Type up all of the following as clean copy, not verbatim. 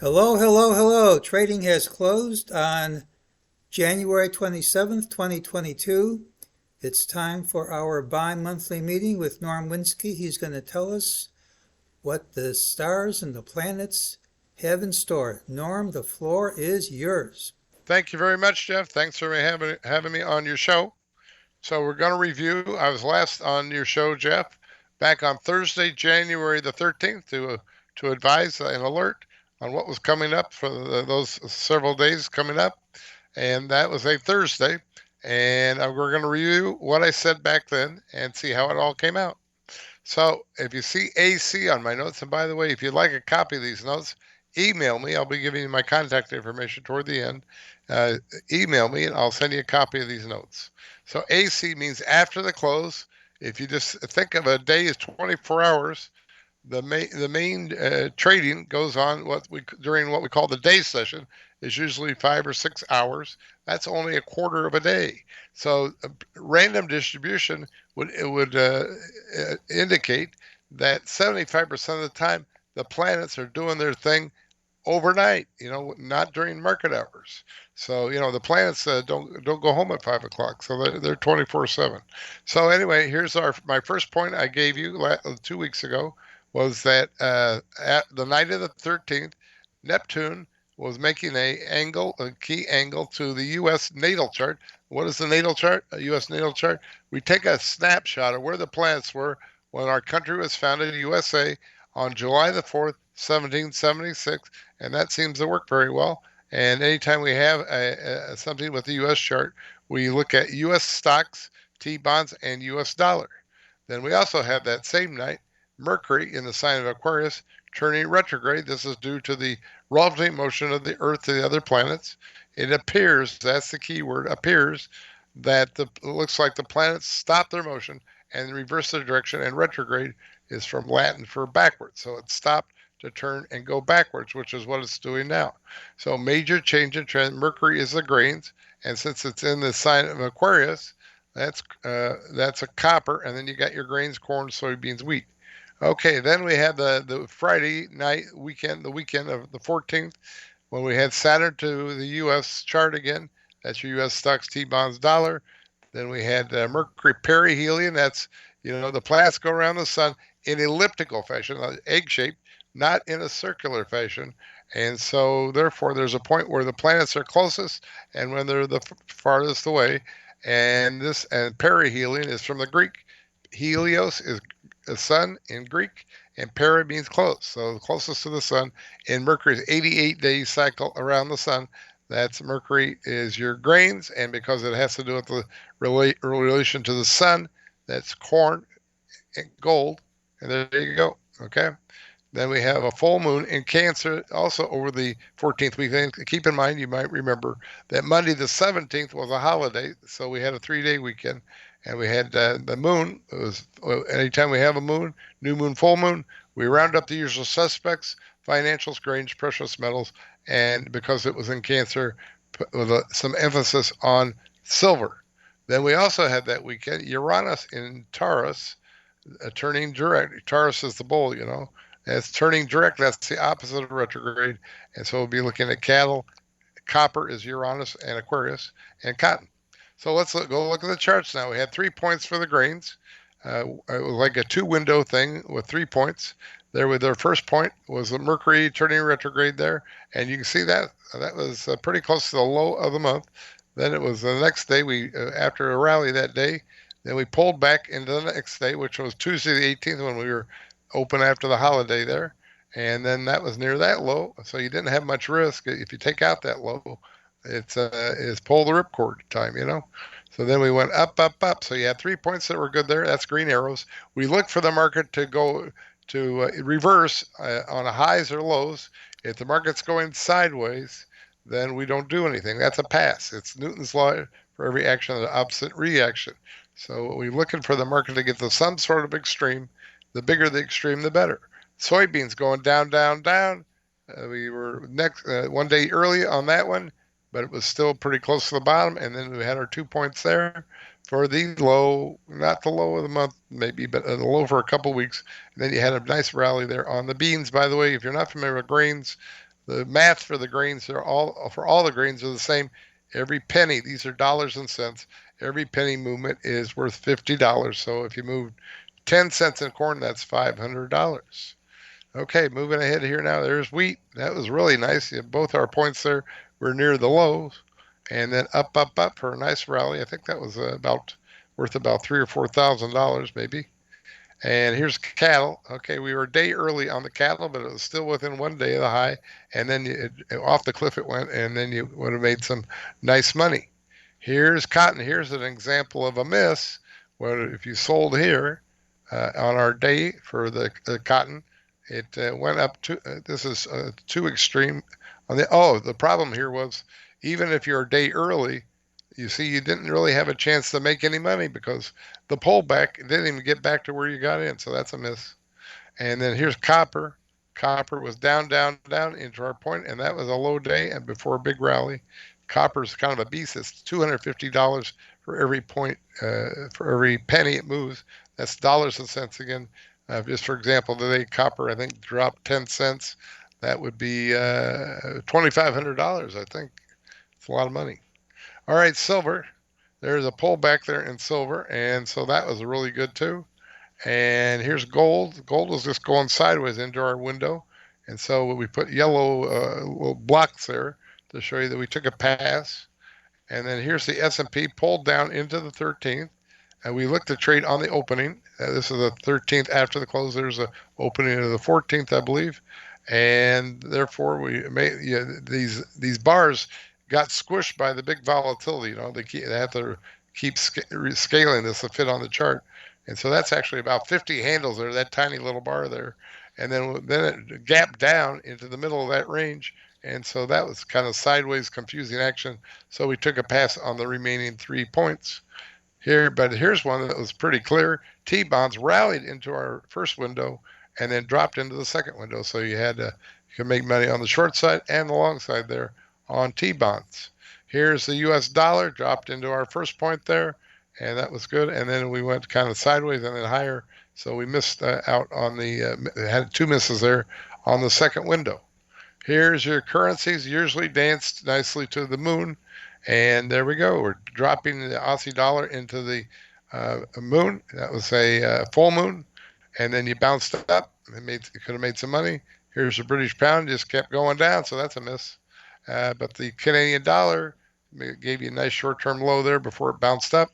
Hello, hello, hello. Trading has closed on January 27th, 2022. It's time for our bi-monthly meeting with Norm Winski. He's going to tell us what the stars and the planets have in store. Norm, the floor is yours. Thank you very much, Jeff. Thanks for having me on your show. So we're going to review. I was last on your show, Jeff, back on Thursday, January the 13th, to advise and alert on what was coming up for those several days coming up, and that was a Thursday. And we're going to review what I said back then and see how it all came out. So if you see AC on my notes, and by the way, if you'd like a copy of these notes, email me. I'll be giving you my contact information toward the end. Uh, Email me and I'll send you a copy of these notes. So AC means after the close. If you just think of a day as 24 hours, the main trading goes on what we during what we call the day session is usually 5 or 6 hours. That's only a quarter of a day. So random distribution would indicate that 75% of the time the planets are doing their thing overnight. Not during market hours. So the planets don't go home at 5 o'clock. So they're 24/7. So anyway, here's our my first point I gave you 2 weeks ago was that at the night of the 13th, Neptune was making a key angle to the U.S. natal chart. What is the natal chart? A U.S. natal chart. We take a snapshot of where the planets were when our country was founded, USA, on July the 4th, 1776, and that seems to work very well. And anytime we have something with the U.S. chart, we look at U.S. stocks, T bonds, and U.S. dollar. Then we also have that same night Mercury in the sign of Aquarius turning retrograde. This is due to the relative motion of the Earth to the other planets. It appears, that's the key word, appears, that it looks like the planets stop their motion and reverse their direction, and retrograde is from Latin for backwards. So it stopped to turn and go backwards, which is what it's doing now. So major change in trend. Mercury is the grains, and since it's in the sign of Aquarius, that's a copper, and then you got your grains, corn, soybeans, wheat. Okay, then we had the Friday night weekend, the weekend of the 14th, when we had Saturn to the U.S. chart again. That's your U.S. stocks, T bonds, dollar. Then we had Mercury perihelion. That's the planets go around the sun in elliptical fashion, egg shaped, not in a circular fashion. And so, therefore, there's a point where the planets are closest and when they're the farthest away. And perihelion is from the Greek. Helios is the sun in Greek, and para means close. So the closest to the sun in Mercury's 88-day cycle around the sun. That's Mercury is your grains, and because it has to do with the relation to the sun, that's corn and gold. And there you go. Okay. Then we have a full moon in Cancer also over the 14th weekend. Keep in mind, you might remember that Monday the 17th was a holiday, so we had a 3-day weekend, and we had the moon. It was anytime we have a moon, new moon, full moon, we round up the usual suspects: financials, grains, precious metals, and because it was in Cancer, with some emphasis on silver. Then we also had that weekend Uranus in Taurus, turning direct. Taurus is the bull. It's turning direct. That's the opposite of retrograde. And so we'll be looking at cattle. Copper is Uranus and Aquarius, and cotton. So let's go look at the charts now. We had 3 points for the grains. It was like a two-window thing with 3 points. There, with their first point was the Mercury turning retrograde there, and you can see that was pretty close to the low of the month. Then it was the next day. We after a rally that day, then we pulled back into the next day, which was Tuesday the 18th when we were open after the holiday there. And then that was near that low, so you didn't have much risk. If you take out that low, it's pull the ripcord time. So then we went up, up, up. So you had 3 points that were good there. That's green arrows. We look for the market to go to reverse on highs or lows. If the market's going sideways, then we don't do anything. That's a pass. It's Newton's law for every action, the opposite reaction. So we're looking for the market to get to some sort of extreme. The bigger the extreme, the better. Soybeans going down, down, down. We were next 1 day early on that one, but it was still pretty close to the bottom. And then we had our 2 points there for the low, not the low of the month, maybe, but the low for a couple weeks. And then you had a nice rally there on the beans. By the way, if you're not familiar with grains, the math for the grains are all for all the grains are the same. Every penny, these are dollars and cents. Every penny movement is worth $50. So if you move 10 cents in corn, that's $500. Okay, moving ahead here now. There's wheat. That was really nice. Both our points there were near the lows, and then up for a nice rally. I think that was about worth about $3,000 or $4,000 maybe. And here's cattle. Okay, we were a day early on the cattle, but it was still within one day of the high. And then off the cliff it went, and then you would have made some nice money. Here's cotton. Here's an example of a miss. Well, if you sold here on our day for the cotton, it went up to. This is too extreme. The problem here was even if you're a day early, you see, you didn't really have a chance to make any money because the pullback didn't even get back to where you got in. So that's a miss. And then here's copper. Copper was down into our point, and that was a low day and before a big rally. Copper's kind of a beast. It's $250 for every point, for every penny it moves. That's dollars and cents again. Just for example, today copper I think dropped 10 cents. That would be $2,500. I think it's a lot of money. All right, silver. There's a pullback there in silver, and so that was really good too. And here's gold. Gold was just going sideways into our window, and so we put yellow little blocks there to show you that we took a pass. And then here's the S&P pulled down into the 13th, and we looked to trade on the opening. This is the 13th after the close. There's a opening of the 14th, I believe, and therefore we made these bars got squished by the big volatility. They have to keep scaling this to fit on the chart, and so that's actually about 50 handles there. That tiny little bar there, and then it gapped down into the middle of that range, and so that was kind of sideways, confusing action. So we took a pass on the remaining 3 points here, but here's one that was pretty clear. T-bonds rallied into our first window and then dropped into the second window. So you could make money on the short side and the long side there on T-bonds. Here's the U.S. dollar dropped into our first point there, and that was good. And then we went kind of sideways and then higher. So we missed out on had 2 misses there on the second window. Here's your currencies. Usually danced nicely to the moon. And there we go. We're dropping the Aussie dollar into the moon. That was a full moon. And then you bounced up. You could have made some money. Here's the British pound. Just kept going down. So that's a miss. But the Canadian dollar gave you a nice short-term low there before it bounced up.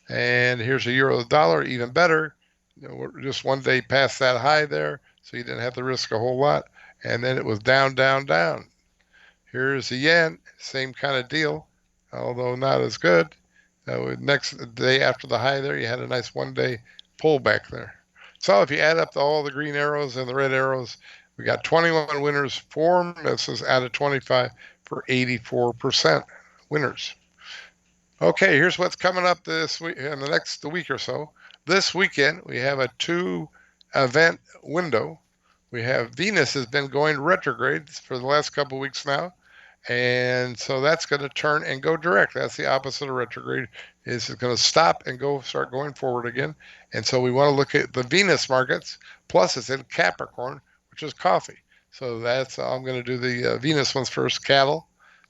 And here's a euro dollar, even better. We're just one day past that high there, so you didn't have to risk a whole lot. And then it was down. Here's the yen, same kind of deal, although not as good. Next day after the high there, you had a nice one-day pullback there. So if you add up all the green arrows and the red arrows, we got 21 winners, 4 misses out of 25 for 84% winners. Okay, here's what's coming up this week in the next week or so. This weekend, we have a 2-event window. We have Venus has been going retrograde for the last couple of weeks now. And so that's going to turn and go direct. That's the opposite of retrograde. It's going to stop and start going forward again. And so we want to look at the Venus markets. Plus, it's in Capricorn, which is coffee. So I'm going to do the Venus ones first: cattle,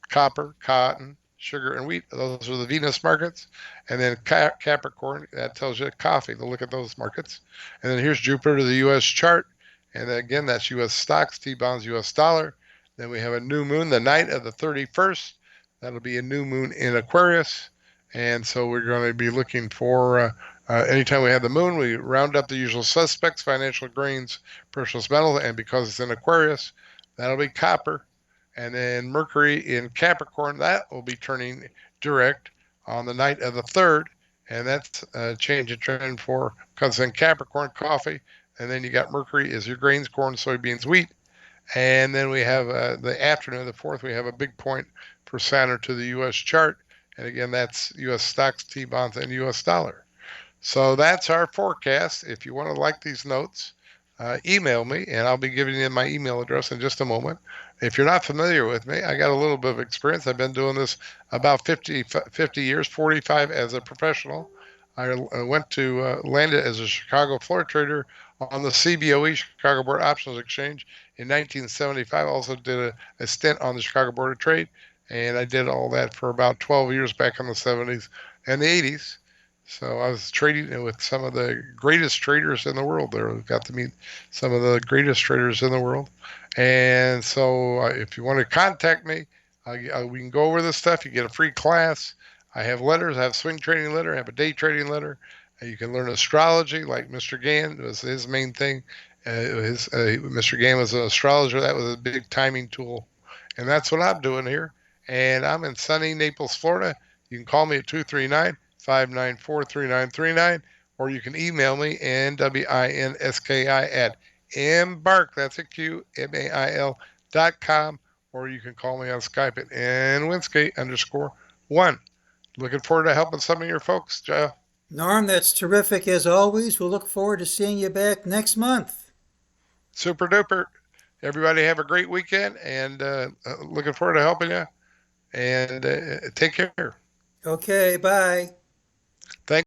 copper, cotton, sugar, and wheat. Those are the Venus markets. And then Capricorn, that tells you coffee. To look at those markets. And then here's Jupiter, the U.S. chart. And then again, that's U.S. stocks, T-bonds, U.S. dollar. Then we have a new moon the night of the 31st. That'll be a new moon in Aquarius. And so we're going to be looking for, anytime we have the moon, we round up the usual suspects: financial, grains, precious metals. And because it's in Aquarius, that'll be copper. And then Mercury in Capricorn, that will be turning direct on the night of the 3rd. And that's a change in trend because in Capricorn, coffee. And then you got Mercury is your grains, corn, soybeans, wheat. And then we have the afternoon, the 4th, we have a big point for Saturn to the U.S. chart. And again, that's U.S. stocks, T-bonds, and U.S. dollar. So that's our forecast. If you want to like these notes, email me, and I'll be giving you my email address in just a moment. If you're not familiar with me, I got a little bit of experience. I've been doing this about 50 years, 45 as a professional. I went to landed as a Chicago floor trader on the CBOE, Chicago Board Options Exchange, in 1975. Also did a stint on the Chicago Board of Trade, and I did all that for about 12 years back in the 70s and the 80s. So I was trading with some of the greatest traders in the world there. I got to meet some of the greatest traders in the world. And so if you want to contact me, we can go over this stuff. You get a free class. I have letters. I have swing trading letter. I have a day trading letter. You can learn astrology, like Mr. Gann was his main thing. Mr. Gann was an astrologer. That was a big timing tool, and that's what I'm doing here. And I'm in sunny Naples, Florida. You can call me at 239-594-3939, or you can email me nwinski at embark. That's a QMAIL.com, or you can call me on Skype at nwinski_1. Looking forward to helping some of your folks, Jeff. Norm, that's terrific as always. We'll look forward to seeing you back next month. Super duper. Everybody have a great weekend, and looking forward to helping you. And take care. Okay, bye. Thank